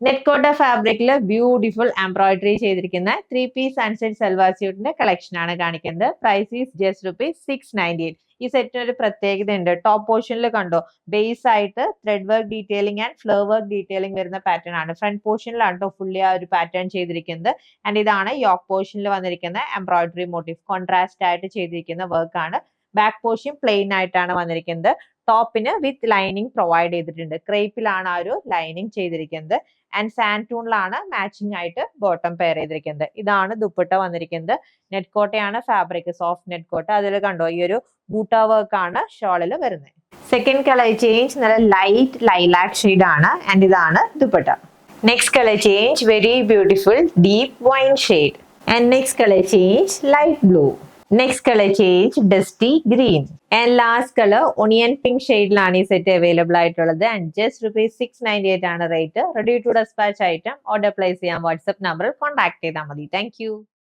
നെറ്റ്കോട്ട ഫാബ്രിക്കിൽ beautiful embroidery ചെയ്തിരിക്കുന്ന three piece sunset salwar സ്യൂട്ടിന്റെ കളക്ഷൻ ആണ് കാണിക്കുന്നത്. Price is just ₹698. ഈ സെറ്റിന് ഒരു പ്രത്യേകത ഉണ്ട്. ടോപ്പ് പോർഷനിൽ കണ്ടോ, ബേസ് ആയിട്ട് thread work detailing and flower work detailing വരുന്ന പാറ്റേൺ ആണ്. ഫ്രണ്ട് പോർഷനിലാണ് കേട്ടോ ഫുള്ളി ആ ഒരു പാറ്റേൺ ചെയ്തിരിക്കുന്നത്. ആൻഡ് ഇതാണ് യോക്ക് പോർഷനിൽ വന്നിരിക്കുന്ന എംബ്രോയിഡറി മോട്ടീവ്, കോൺട്രാസ്റ്റ് ആയിട്ട് ചെയ്തിരിക്കുന്ന വർക്ക് ആണ്. ബാക്ക് പോർഷൻ പ്ലെയിൻ ആയിട്ടാണ് വന്നിരിക്കുന്നത്. ടോപ്പിന് വിത്ത് ലൈനിങ് പ്രൊവൈഡ് ചെയ്തിട്ടുണ്ട്. ക്രേപ്പിലാണ് ആ ഒരു ലൈനിങ് ചെയ്തിരിക്കുന്നത്. ആൻഡ് സാൻറ്റൂണിലാണ് മാച്ചിങ് ആയിട്ട് ബോട്ടം പെയർ ചെയ്തിരിക്കുന്നത്. ഇതാണ് ദുപ്പട്ട വന്നിരിക്കുന്നത്. നെറ്റ് കോട്ടയാണ് ഫാബ്രിക്, സോഫ്റ്റ് നെറ്റ് കോട്ട. അതിൽ കണ്ടോ ഈ ഒരു ബൂട്ട വർക്ക് ആണ് ഷോളിൽ വരുന്നത്. സെക്കൻഡ് കളർ ചേഞ്ച് നല്ല ലൈറ്റ് ലൈലാക് ഷെയ്ഡ് ആണ്. ആൻഡ് ഇതാണ് dupatta. Next colour change very beautiful deep wine shade. And next colour change light blue. Next colour change dusty green. And last colour onion pink ഷെയ്ഡിലാണ് ഈ set available ആയിട്ടുള്ളത്. And just ₹698 ആണ് rate. Ready to dispatch item. Order place ചെയ്യാൻ WhatsApp നമ്പറിൽ contact ചെയ്താൽ മതി. Thank